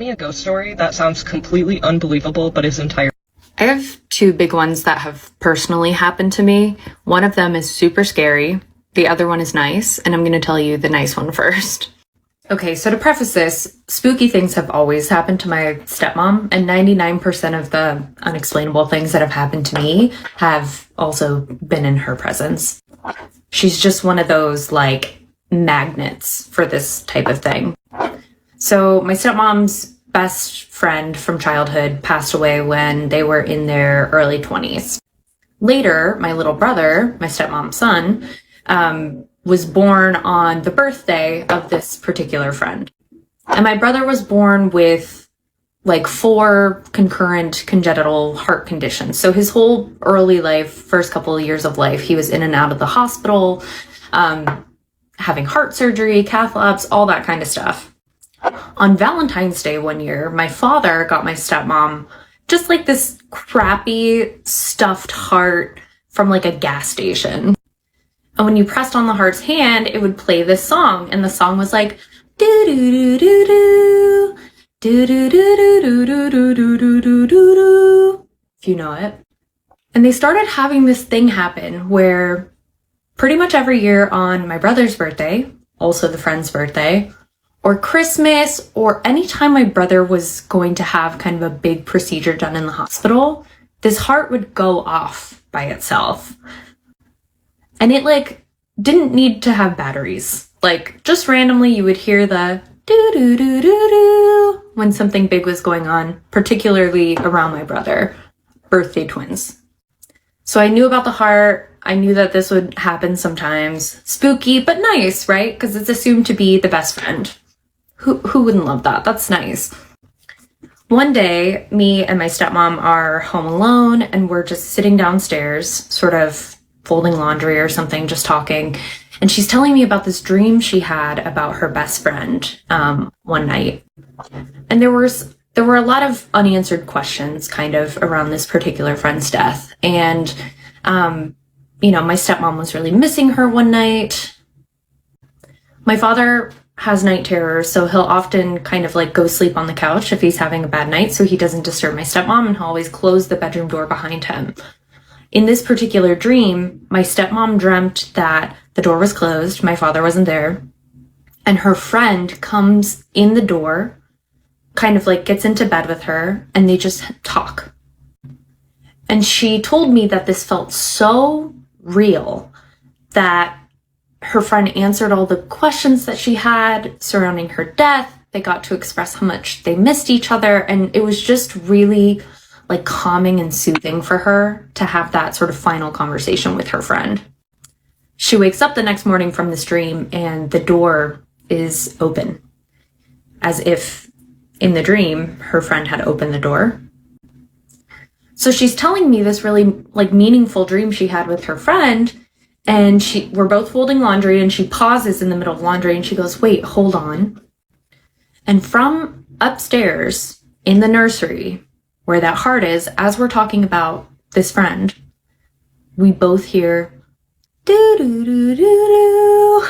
Me a ghost story that sounds completely unbelievable but is entirely. I have two big ones that have personally happened to me. One of them is super scary. The other one is nice, and I'm going to tell you the nice one first. Okay, so to preface this, spooky things have always happened to my stepmom, and 99% of the unexplainable things that have happened to me have also been in her presence. She's just one of those, like, magnets for this type of thing. So my stepmom's best friend from childhood passed away when they were in their early 20s. Later, my little brother, my stepmom's son, was born on the birthday of this particular friend. And my brother was born with like 4 concurrent congenital heart conditions. So his whole early life, first couple of years of life, he was in and out of the hospital, having heart surgery, cath labs, all that kind of stuff. On Valentine's Day one year, my father got my stepmom just like this crappy stuffed heart from like a gas station. And when you pressed on the heart's hand, it would play this song. And the song was like, do do do do do, do do do do do do do do do do, if you know it. And they started having this thing happen where pretty much every year on my brother's birthday, also the friend's birthday, or Christmas, or anytime my brother was going to have kind of a big procedure done in the hospital, this heart would go off by itself. And it like didn't need to have batteries. Like just randomly you would hear the do do do do do when something big was going on, particularly around my brother, birthday twins. So I knew about the heart. I knew that this would happen sometimes. Spooky, but nice, right? Because it's assumed to be the best friend. Who wouldn't love that? That's nice. One day, me and my stepmom are home alone and we're just sitting downstairs, sort of folding laundry or something, just talking. And she's telling me about this dream she had about her best friend one night. And there were a lot of unanswered questions kind of around this particular friend's death. And, my stepmom was really missing her one night. My father has night terrors, so he'll often kind of like go sleep on the couch if he's having a bad night so he doesn't disturb my stepmom, and he'll always close the bedroom door behind him. In this particular dream, my stepmom dreamt that the door was closed, my father wasn't there, and her friend comes in the door, kind of like gets into bed with her, and they just talk. And she told me that this felt so real that her friend answered all the questions that she had surrounding her death. They got to express how much they missed each other, and it was just really like calming and soothing for her to have that sort of final conversation with her friend. She wakes up the next morning from this dream and the door is open, as if in the dream her friend had opened the door. So she's telling me this really like meaningful dream she had with her friend, and we're both folding laundry and she pauses in the middle of laundry and she goes, "Wait, hold on." And from upstairs in the nursery where that heart is, as we're talking about this friend, we both hear do do do do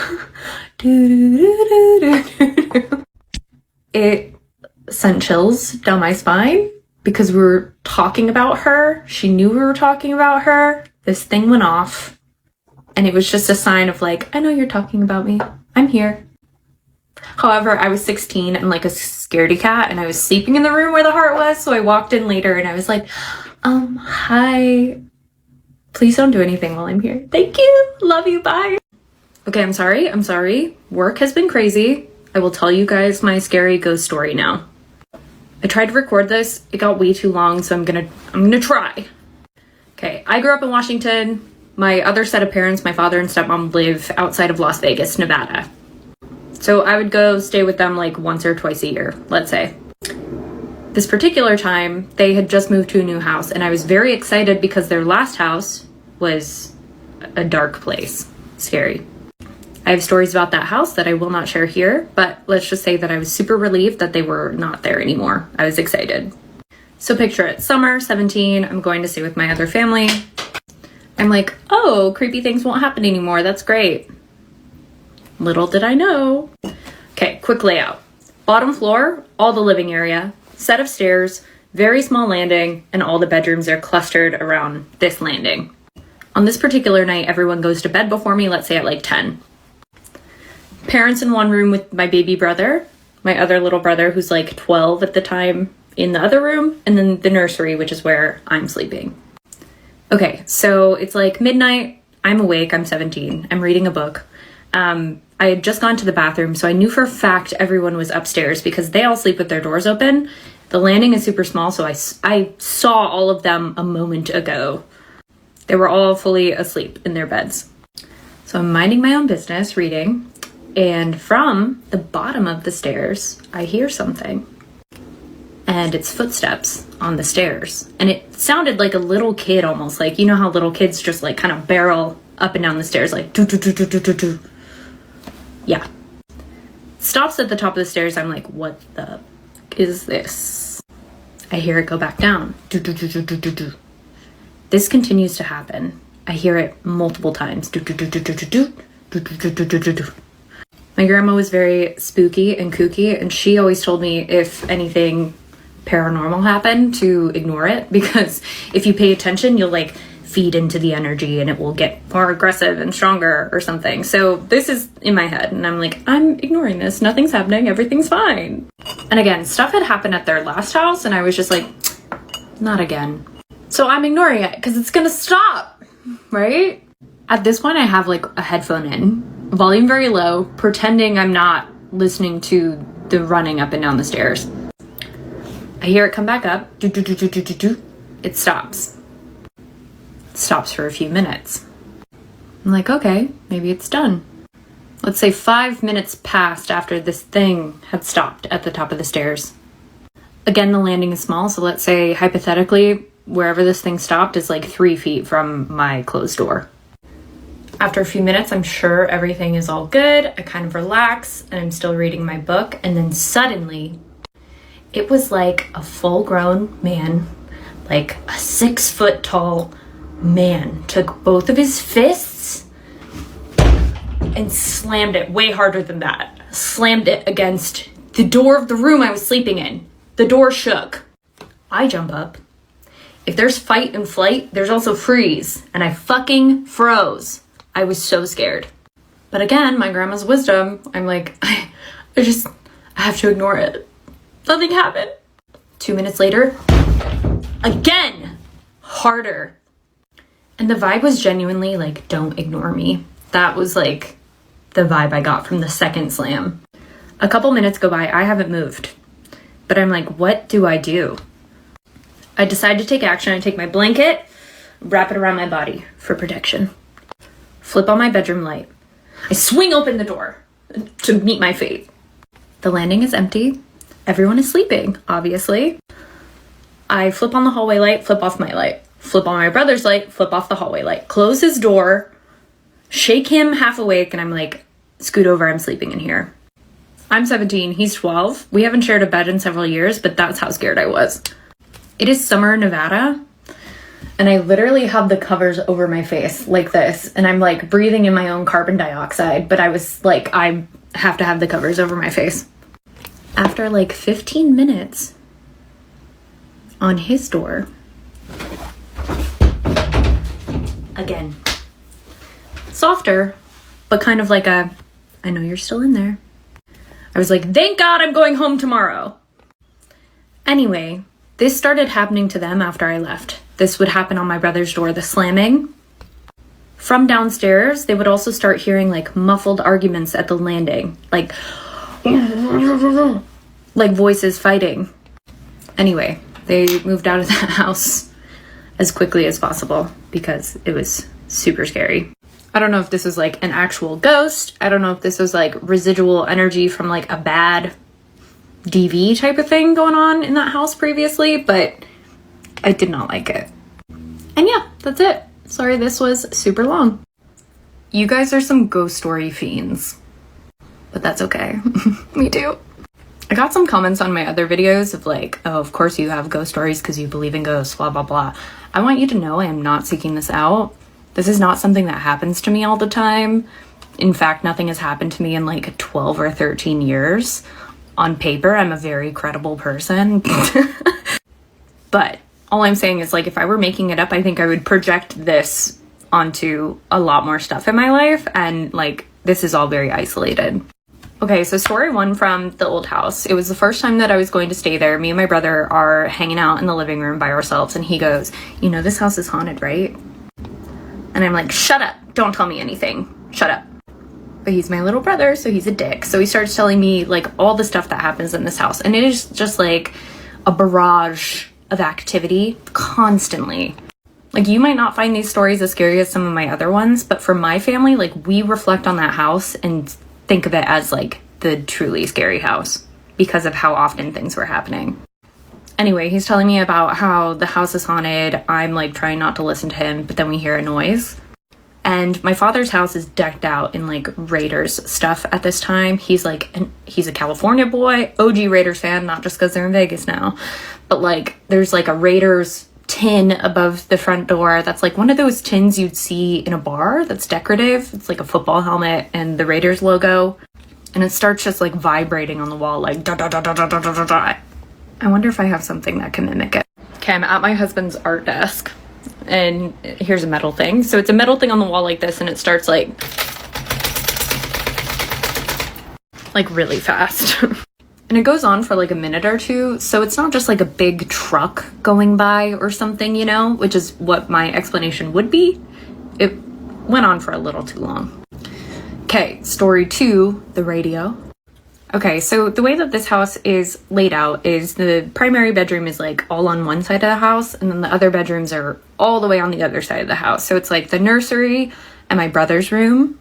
do do do do do do. It sent chills down my spine because we were talking about her. She knew we were talking about her. This thing went off. And it was just a sign of like, I know you're talking about me. I'm here. However, I was 16 and like a scaredy cat, and I was sleeping in the room where the heart was. So I walked in later and I was like, hi. Please don't do anything while I'm here. Thank you. Love you. Bye. Okay, I'm sorry. Work has been crazy. I will tell you guys my scary ghost story now. I tried to record this. It got way too long, so I'm gonna try. Okay, I grew up in Washington. My other set of parents, my father and stepmom, live outside of Las Vegas, Nevada. So I would go stay with them like once or twice a year, let's say. This particular time, they had just moved to a new house, and I was very excited because their last house was a dark place. Scary. I have stories about that house that I will not share here, but let's just say that I was super relieved that they were not there anymore. I was excited. So picture it, summer, 17, I'm going to stay with my other family. I'm like, oh, creepy things won't happen anymore. That's great. Little did I know. Okay, quick layout. Bottom floor, all the living area, set of stairs, very small landing, and all the bedrooms are clustered around this landing. On this particular night, everyone goes to bed before me, let's say at like 10. Parents in one room with my baby brother, my other little brother who's like 12 at the time in the other room, and then the nursery, which is where I'm sleeping. Okay, so it's like midnight, I'm awake, I'm 17, I'm reading a book. I had just gone to the bathroom, so I knew for a fact everyone was upstairs because they all sleep with their doors open. The landing is super small, so I saw all of them a moment ago. They were all fully asleep in their beds. So I'm minding my own business, reading, and from the bottom of the stairs, I hear something. And it's footsteps on the stairs. And it sounded like a little kid almost, like, you know how little kids just like kind of barrel up and down the stairs, like do do do do do do do. Yeah. Stops at the top of the stairs. I'm like, what the is this? I hear it go back down. Do do do do do do do. This continues to happen. I hear it multiple times. Do do do do do do do do do do do do do. My grandma was very spooky and kooky, and she always told me if anything paranormal happened to ignore it, because if you pay attention, you'll like feed into the energy and it will get more aggressive and stronger or something. So this is in my head and I'm like, I'm ignoring this. Nothing's happening. Everything's fine. And again, stuff had happened at their last house and I was just like, not again. So I'm ignoring it because it's gonna stop, right? At this point, I have like a headphone in, volume very low, pretending I'm not listening to the running up and down the stairs. I hear it come back up. Do, do, do, do, do, do, do. It stops. Stops for a few minutes. I'm like, okay, maybe it's done. Let's say 5 minutes passed after this thing had stopped at the top of the stairs. Again, the landing is small, so let's say hypothetically, wherever this thing stopped is like 3 feet from my closed door. After a few minutes, I'm sure everything is all good. I kind of relax and I'm still reading my book. And then suddenly, it was like a full-grown man, like a 6 foot tall man, took both of his fists and slammed it way harder than that. Slammed it against the door of the room I was sleeping in. The door shook. I jump up. If there's fight and flight, there's also freeze. And I fucking froze. I was so scared. But again, my grandma's wisdom, I'm like, I have to ignore it. Nothing happened. 2 minutes later, again, harder. And the vibe was genuinely like, don't ignore me. That was like the vibe I got from the second slam. A couple minutes go by, I haven't moved. But I'm like, what do? I decide to take action. I take my blanket, wrap it around my body for protection. Flip on my bedroom light. I swing open the door to meet my fate. The landing is empty. Everyone is sleeping, obviously. I flip on the hallway light, flip off my light. Flip on my brother's light, flip off the hallway light. Close his door, shake him half awake, and I'm like, scoot over, I'm sleeping in here. I'm 17, he's 12. We haven't shared a bed in several years, but that's how scared I was. It is summer in Nevada, and I literally have the covers over my face like this, and I'm like breathing in my own carbon dioxide, but I was like, I have to have the covers over my face. After like 15 minutes, on his door, again, softer, but kind of like a, I know you're still in there. I was like, thank God I'm going home tomorrow. Anyway, this started happening to them after I left. This would happen on my brother's door, the slamming. From downstairs, they would also start hearing like muffled arguments at the landing, like voices fighting. Anyway, they moved out of the house as quickly as possible because it was super scary. I don't know if this was like an actual ghost. I don't know if this was like residual energy from like a bad DV type of thing going on in that house previously, but I did not like it. And yeah, that's it. Sorry this was super long. You guys are some ghost story fiends, but that's okay. Me too. I got some comments on my other videos of like, oh, of course you have ghost stories because you believe in ghosts, blah, blah, blah. I want you to know I am not seeking this out. This is not something that happens to me all the time. In fact, nothing has happened to me in like 12 or 13 years. on paper, I'm a very credible person. But all I'm saying is, like, if I were making it up, I think I would project this onto a lot more stuff in my life, and like, this is all very isolated. Okay, so story one from the old house. It was the first time that I was going to stay there. Me and my brother are hanging out in the living room by ourselves, and he goes, "You know, this house is haunted, right?" And I'm like, "Shut up, don't tell me anything, shut up." But he's my little brother, so he's a dick. So he starts telling me like all the stuff that happens in this house, and it is just like a barrage of activity constantly. Like, you might not find these stories as scary as some of my other ones, but for my family, like, we reflect on that house and think of it as like the truly scary house because of how often things were happening. Anyway, he's telling me about how the house is haunted. I'm like trying not to listen to him, but then we hear a noise. And my father's house is decked out in like Raiders stuff at this time. He's a California boy, OG Raiders fan, not just because they're in Vegas now, but like there's like a Raiders tin above the front door that's like one of those tins you'd see in a bar that's decorative. It's like a football helmet and the Raiders logo, and it starts just like vibrating on the wall like da da da da da da da da. I wonder if I have something that can mimic it. Okay, I'm at my husband's art desk, and here's a metal thing. So it's a metal thing on the wall like this, and it starts like really fast. And it goes on for like a minute or two, so it's not just like a big truck going by or something, you know, which is what my explanation would be. It went on for a little too long. Okay, story two, the radio. Okay, so the way that this house is laid out is the primary bedroom is like all on one side of the house, and then the other bedrooms are all the way on the other side of the house. So it's like the nursery and my brother's room.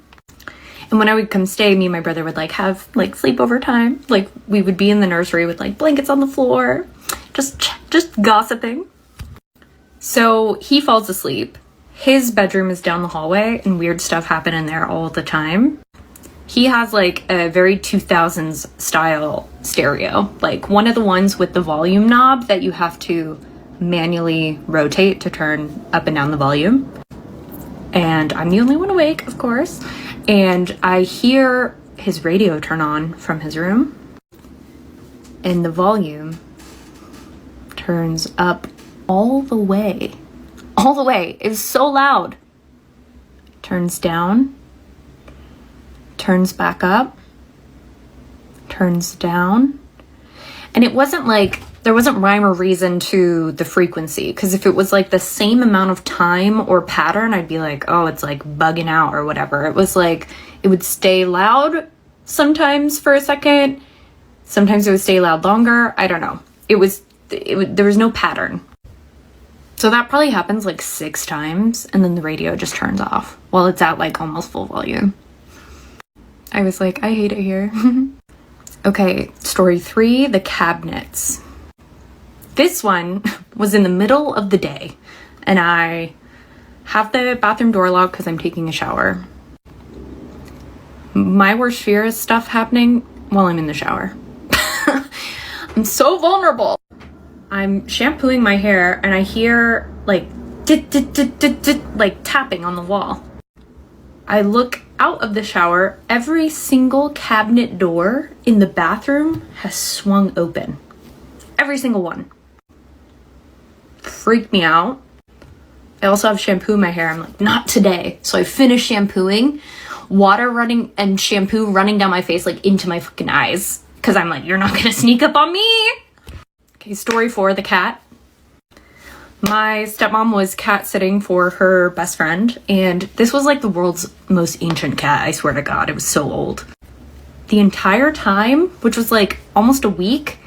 And when I would come stay, me and my brother would like have like sleepover time. Like, we would be in the nursery with like blankets on the floor, just gossiping. So he falls asleep. His bedroom is down the hallway, and weird stuff happen in there all the time. He has like a very 2000s style stereo, like one of the ones with the volume knob that you have to manually rotate to turn up and down the volume. And I'm the only one awake, of course. And I hear his radio turn on from his room, and the volume turns up all the way. All the way. It was so loud. Turns down, turns back up, turns down. And it wasn't like, there wasn't rhyme or reason to the frequency, because if it was like the same amount of time or pattern, I'd be like, oh, it's like bugging out or whatever. It was like, it would stay loud sometimes for a second. Sometimes it would stay loud longer. I don't know. There was no pattern. So that probably happens like 6 times, and then the radio just turns off while it's at like almost full volume. I was like, I hate it here. Okay, story 3, the cabinets. This one was in the middle of the day, and I have the bathroom door locked because I'm taking a shower. My worst fear is stuff happening while I'm in the shower. I'm so vulnerable. I'm shampooing my hair, and I hear like like tapping on the wall. I look out of the shower. Every single cabinet door in the bathroom has swung open. Every single one. Freaked me out. I also have shampoo in my hair. I'm like, not today. So I finish shampooing, water running and shampoo running down my face, like into my fucking eyes. Cause I'm like, you're not gonna sneak up on me. Okay, story 4, the cat. My stepmom was cat sitting for her best friend, and this was like the world's most ancient cat, I swear to God. It was so old. The entire time, which was like almost a week,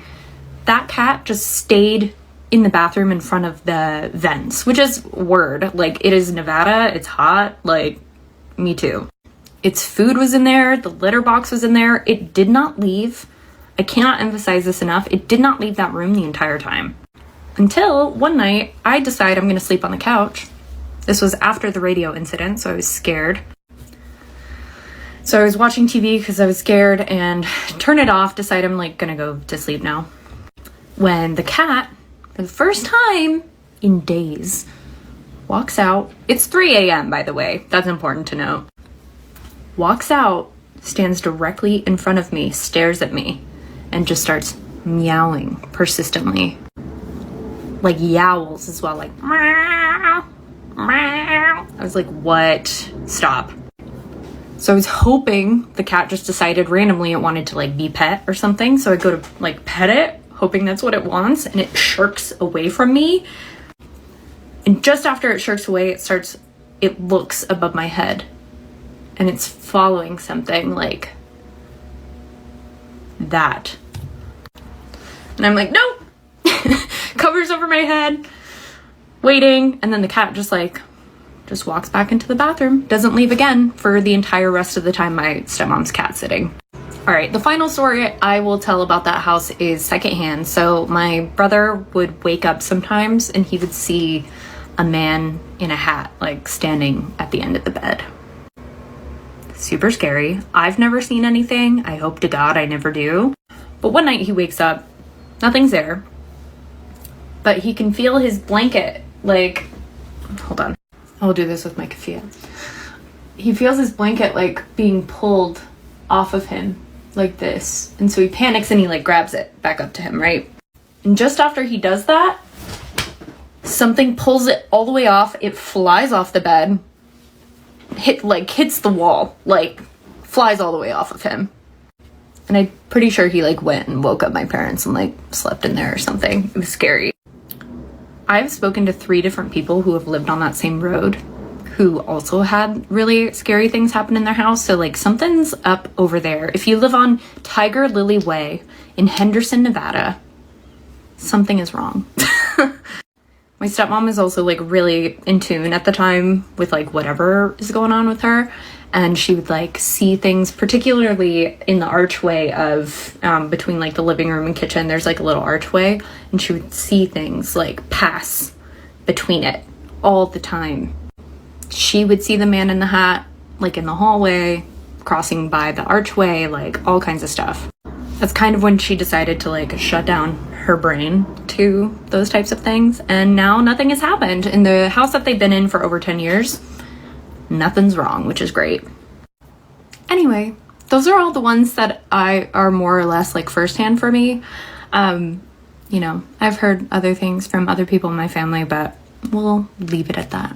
that cat just stayed in the bathroom in front of the vents, which is word. Like, it is Nevada, it's hot, like, me too. Its food was in there, the litter box was in there. It did not leave. I cannot emphasize this enough. It did not leave that room the entire time. Until one night, I decide I'm gonna sleep on the couch. This was after the radio incident, so I was scared. So I was watching TV because I was scared, and turn it off, decide I'm like gonna go to sleep now. When the cat, for the first time in days, walks out. It's 3 a.m., by the way. That's important to know. Walks out, stands directly in front of me, stares at me, and just starts meowing persistently. Like yowls as well, like meow, meow. I was like, what? Stop. So I was hoping the cat just decided randomly it wanted to like be pet or something. So I go to like pet it, hoping that's what it wants, and it shirks away from me. And just after it shirks away, it looks above my head and it's following something like that. And I'm like, no, covers over my head, waiting. And then the cat just walks back into the bathroom, doesn't leave again for the entire rest of the time my stepmom's cat sitting. All right, the final story I will tell about that house is secondhand. So my brother would wake up sometimes and he would see a man in a hat, like standing at the end of the bed. Super scary. I've never seen anything. I hope to God I never do. But one night he wakes up, nothing's there, but he can feel his blanket, like, hold on. I'll do this with my keffiyeh. He feels his blanket like being pulled off of him like this. And so he panics and he like grabs it back up to him, right? And just after he does that, something pulls it all the way off. It flies off the bed, hits the wall, like flies all the way off of him. And I'm pretty sure he like went and woke up my parents and like slept in there or something. It was scary. I've spoken to 3 different people who have lived on that same road who also had really scary things happen in their house. So like something's up over there. If you live on Tiger Lily Way in Henderson, Nevada, something is wrong. My stepmom is also like really in tune at the time with like whatever is going on with her. And she would like see things, particularly in the archway of between like the living room and kitchen. There's like a little archway, and she would see things like pass between it all the time. She would see the man in the hat like in the hallway, crossing by the archway, like all kinds of stuff. That's kind of when she decided to like shut down her brain to those types of things. And now nothing has happened. In the house that they've been in for over 10 years, nothing's wrong, which is great. Anyway, those are all the ones that are more or less like firsthand for me. You know, I've heard other things from other people in my family, but we'll leave it at that.